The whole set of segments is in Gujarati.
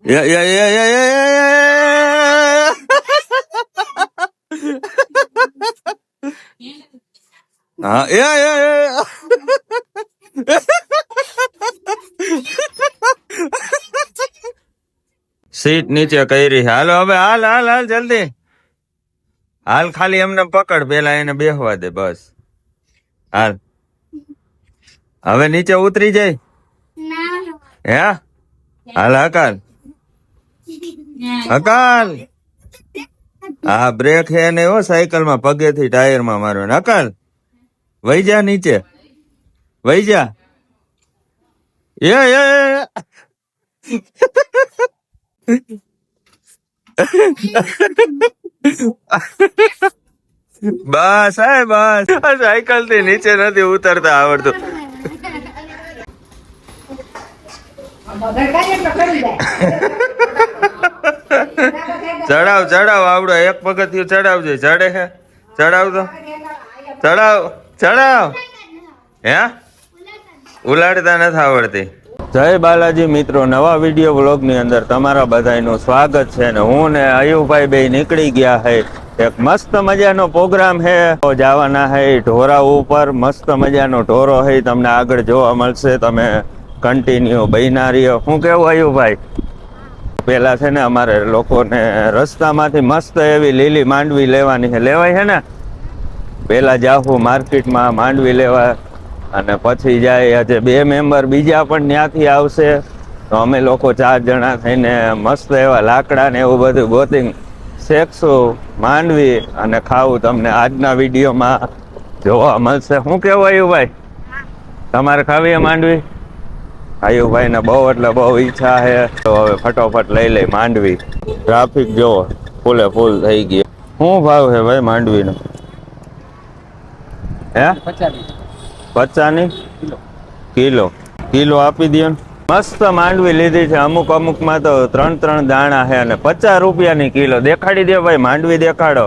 હા સીટ નીચે કરી. હાલો હવે હાલ હાલ હાલ જલ્દી હાલ. ખાલી એમને પકડ, પેલા એને બેહવા દે બસ. હાલ હવે નીચે ઉતરી જાય. હે હાલ હકાલ હકાલ. હા બ્રેક હે ને હો સાયકલ માં પગેથી ટાયર માં મારો. હકાલ વહી જા નીચે, વહી જા. એ બસ હે બસ. સાયકલ થી નીચે નથી ઉતરતા આવડતું. ચડાવ ચડાવ આવડો એક પગથિયું ચડાવજે. ચડે હે ચડાવ તો ચડાવ ચડાવ. હે ઉલાડતા નથી આવડતી. જય બાલાજી મિત્રો, નવા વિડીયો વ્લોગ ની અંદર તમારા બધાનું સ્વાગત છે. ને હું ને અયુભાઈ બે નીકળી ગયા હે. એક મસ્ત મજાનો પ્રોગ્રામ હે, જવાના હે ઢોરા ઉપર. મસ્ત મજાનો ઢોરો હે, તમને આગળ જોવા મળશે. તમે કન્ટિન્યુ બન્યા રહ્યો. શું કેવું અયુભાઈ? પેલા છે ને અમારે લોકોને રસ્તામાંથી મસ્ત એવી લીલી માંડવી લેવાની છે. લેવાય છે ને? પેલા જાહું માર્કેટમાં માંડવી લેવા, અને પછી જાય. આજે 2 મેમ્બર બીજા પણ ત્યાંથી આવશે. તો અમે લોકો 4 જણા થઈને મસ્ત એવા લાકડા ને એવું બધું ગોતી શેકશું માંડવી અને ખાવું. તમને આજના વિડીયોમાં જોવા મળશે. શું કેવું આયુભાઈ, તમારે ખાવી માંડવી? આયુભાઈ ને બહુ એટલે બહુ ઈચ્છા છે. તો હવે ફટોફટ લઈ લઈ માંડવી. ટ્રાફિક જોવો ફૂલે ફૂલ થઈ ગઈ. શું ભાવ છે ભાઈ માંડવીનો? હે 50 કિલો? કિલો આપી દો. મસ્ત માંડવી લીધી છે. અમુક અમુકમાં તો 3 દાણા છે અને 50 રૂપિયાની કિલો. દેખાડી દે ભાઈ માંડવી, દેખાડો,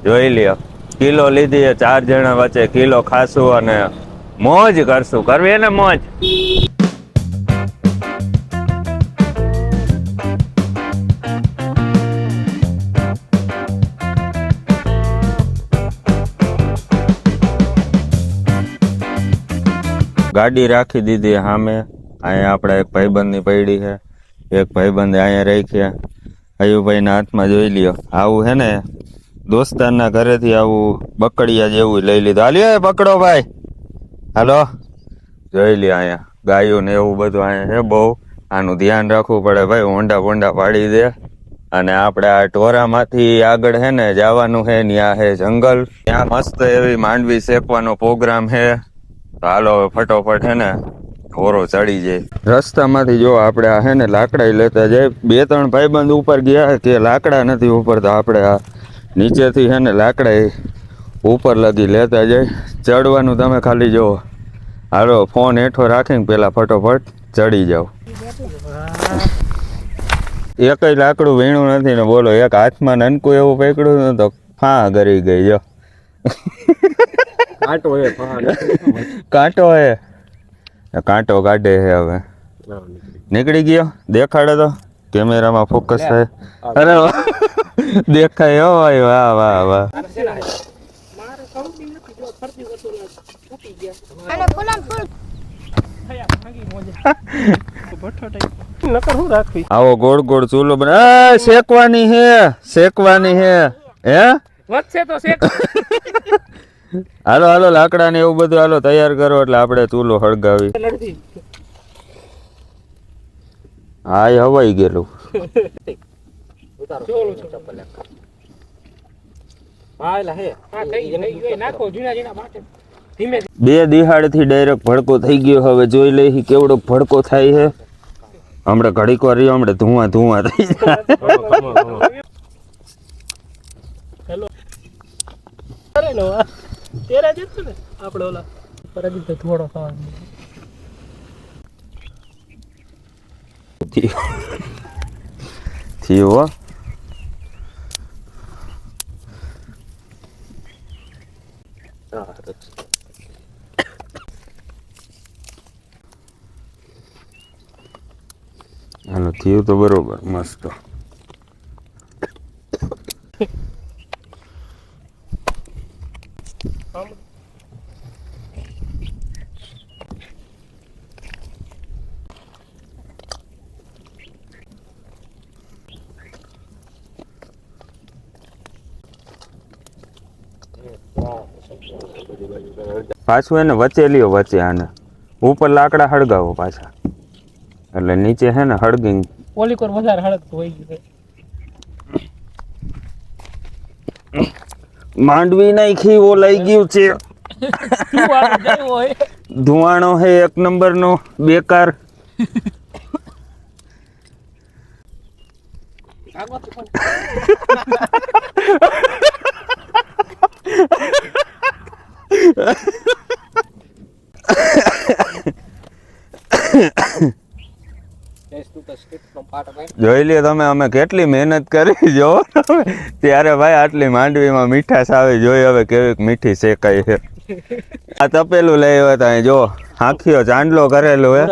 જોઈ લ્યો. કિલો લીધી છે. 4 જણા વચ્ચે કિલો ખાશું અને મોજ કરશું. કરવી ને મોજ. ગાડી રાખી દીધી સામે. અહીંયા આપણે એક ભાઈબંધની પડી છે. એક ભાઈબંધે અહીંયા રાખ્યા. અયુભાઈના હાથમાં જોઈ લ્યો. આવું હે ને દોસ્તારના ઘરેથી આવું બકડિયા જેવું લઈ લીધું. હાલ્યો પકડો ભાઈ, હાલો. જોઈ લ્યો અહીંયા ગાયું ને એવું બધું અહીંયા છે. બહુ આનું ધ્યાન રાખવું પડે ભાઈ. હોંડા બોંડા પાડી દે. અને આપણે આ ટોરામાંથી આગળ હે ને જવાનું છે. ત્યાં છે જંગલ. ત્યાં મસ્ત એવી માંડવી શેકવાનો પ્રોગ્રામ છે. હાલો ફટોફટ હે ને ઢોરો ચડી જાય. રસ્તામાંથી જો આપણે આ હે ને લાકડા લેતા જાય. 2-3 ભાઈબંધ ઉપર ગયા કે લાકડા નથી ઉપર, તો આપણે આ નીચેથી હે ને લાકડા ઉપર લગી લેતા જાય. ચડવાનું તમે ખાલી જો. હાલો ફોન હેઠો રાખીને પેલા ફટોફટ ચડી જાવ. એકય લાકડું વીણું નથી ને બોલો. એક હાથમાં નનકું એવું પકડ્યું ને તો ફા ગરી ગઈ. જો કાંટો હે, કાંટો કાઢે છે. હવે નીકળી ગયો. દેખાડે તો કેમેરામાં ફોકસ થાય. અરે દેખાય હો ભાઈ. વાહ વાહ વાહ. આવો ગોળ ગોળ ચૂલો બને. શેકવાની હે, શેકવાની હે. હે હાલો હાલો લાકડા ને એવું બધું હાલો તૈયાર કરો એટલે આપણે ચૂલો હળગાવી. હા એ હવાઈ ગયેલું. 2 દિહાડ થી ડાયરેક્ટ ભડકો થઈ ગયો. હવે જોઈ લઈ કેવડો ભડકો થાય છે. હમણાં ઘડીક વાર રહ્યો, હમણાં ધુઆ ધુઆ થઈ જાય. થયો હાલો થયું તો બરોબર મસ્ત. પાછું એને વચ્ચે લ્યો, વચ્ચે આને ઉપર લાકડા હળગાવો પાછા, એટલે નીચે હે ને હળગી ઓલીકોર વધારે હળગતું હોય ગયું. માંડવી નાખી ઓ લઈ ગયું છે. ધુવાણો હે એક નંબર નો બેકાર. જોઈ લ્યો તમે અમે કેટલી મહેનત કરી જો ત્યારે ભાઈ આટલી માંડવીમાં મીઠાશ આવે. જોઈ હવે કેવી મીઠી શેકાય છે. આ તપેલું લઈ આવ્યા હતા જો આખીઓ ચાંદલો કરેલો હે.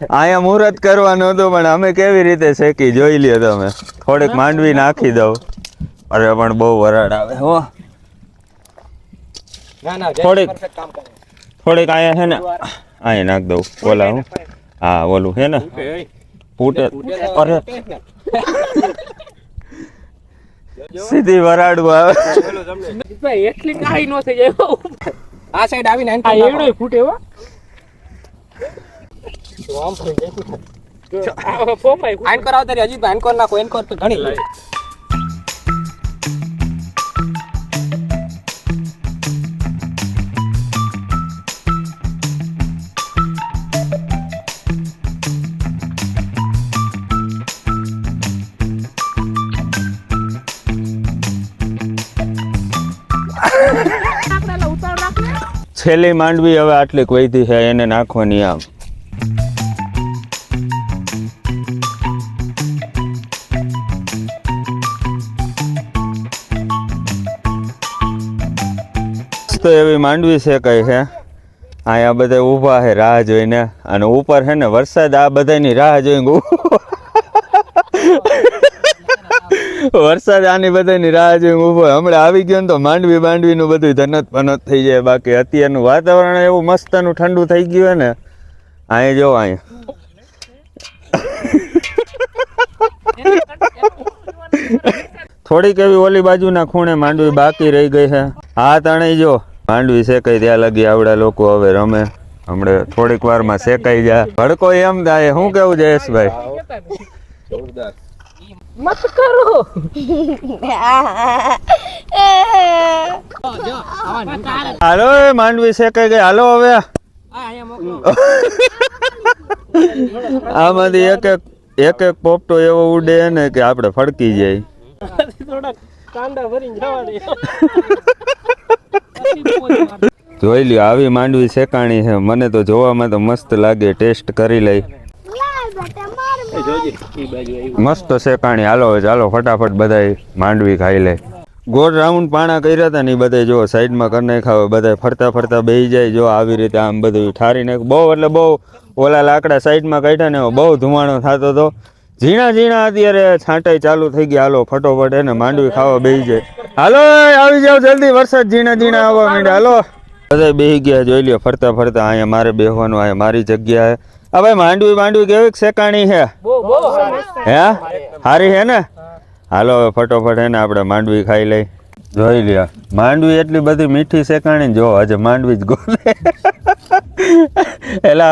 અહીંયા મુહૂર્ત કરવાનું હતું પણ અમે કેવી રીતે શેકી જોઈ લ્યો તમે. થોડીક માંડવી નાખી દઉં. અરે પણ બહુ વરાળ આવે હો. થોડીક અહીંયા છે ને અહીંયા નાખ દઉં. ઓલા હું હા ઓલું છે ને ફૂટે. અરે સીધી વરાળું આવે. એટલી કાઈ નો થઈ જાય. આ સાઈડ આવીને એવડો ફૂટે હો. તો આમ થઈ જાય. પોપાઈ આઈન કરાવ તારી હજી આઈન કર નાખો. એન કર તો ઘણી છેલ્લી માંડવી હવે આટલી વધી છે એને નાખવાની આમ. તો એવી માંડવી છે કઈ છે. અહીંયા બધા ઊભા છે રાહ જોઈને અને ઉપર છે ને વરસાદ આ બધાની રાહ જોઈને વરસાદ આની બધાની રાહ જોઈને ઊભો. હમણાં આવી ગયો ને તો માંડવી બાંડવીનું બધું ધનત પનત થઈ જાય. બાકી અત્યારનું વાતાવરણ એવું મસ્તનું ઠંડુ થઈ ગયું હે ને. અહીંયા જો અહીંયા થોડીક એવી ઓલી બાજુના ખૂણે માંડવી બાકી રહી ગઈ છે. હા તણાઈ જો માંડવી શેકાઈ ત્યાં લગી આવડા લોકો હવે રમે. હમણાં થોડીક વારમાં શેકાઈ જાય. ભડકો એમ થાય. શું કેવું જયેશભાઈ? મત કરો. હાલો માંડવી શેકાઈ ગઈ. હાલો હવે આમાંથી એક એક પોપટો એવો ઉડે ને કે આપણે ફડકી જાય. જોઈ લ્યો આવી માંડવી શેકાણી છે. મને તો જોવામાં તો મસ્ત લાગે. ટેસ્ટ કરી લઈ. મસ્ત શેકાણી. હાલો ચાલો ફટાફટ બધા માંડવી ખાઈ લે. ગોળ રાઉન્ડ પાણા કર્યા હતા ને એ બધા જો સાઈડમાં કરી નાખ્યા. બધા ફરતા ફરતા બેસી જાય. જો આવી રીતે આમ બધું ઠારી નાખ. બહુ એટલે બહુ ઓલા લાકડા સાઈડમાં કાઢ્યા ને બહુ ધુમાડો થતો હતો. ઝીણા ઝીણા અત્યારે છાંટાઈ ચાલુ થઈ ગયા. હાલો ફટોફટ એને માંડવી ખાવા બેસી જાય. હાલો આવી જાવ જલ્દી. વરસાદ ઝીણા ઝીણા આવવા માંડ્યા. હાલો બધા બેસી ગયા. જોઈ લ્યો ફરતા ફરતા. અહીંયા મારે બેસવાનું. અહીંયા મારી જગ્યા હે. હવે માંડવી કેવી શેકાણી છે હે? સારી છે ને? હાલો હવે ફટોફટ હે ને આપણે માંડવી ખાઈ લઈ. જોઈ લ્યો માંડવી એટલી બધી મીઠી શેકાણી જો હજે માંડવી જ ગોલે. એટલે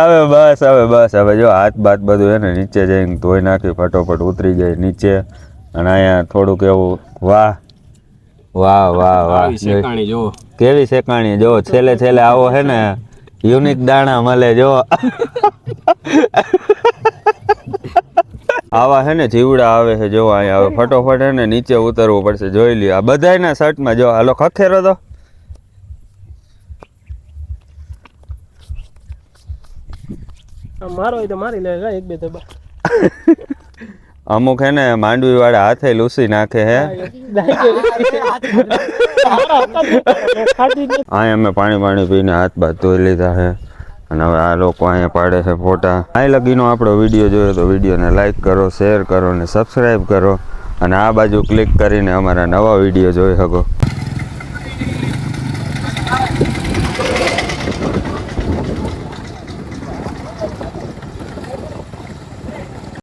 હવે જો હાથ બાત બધું એને નીચે જઈને ધોઈ નાખી. ફટોફટ ઉતરી જાય નીચે. અને અહીંયા થોડુંક એવું વાહ વાહ વાહ વાહ કેવી શેકાણી જો. છેલ્લે આવો હે ને યુનિક દાણા મળે જો. આવા હે ને જીવડા આવે છે જો. અહીંયા હવે ફટોફટ હે ને નીચે ઉતરવું પડશે. જોઈ લ્યો આ બધાયના શર્ટમાં જો. હાલો ખખેરો તો મારો હોય તો મારી લે એક બે દબા. અમુક હે ને માંડવી વાળા હાથે લૂસી નાખે હે. અહીંયા અમે પાણી પીને હાથ બાથ ધોઈ લીધા હે. અને હવે આ લોકો અહીંયા પાડે છે ફોટા. અહીં લગીનો આપણો વિડીયો જોયો તો વિડીયોને લાઈક કરો, શેર કરો અને સબસ્ક્રાઈબ કરો, અને આ બાજુ ક્લિક કરીને અમારા નવા વિડીયો જોઈ શકો.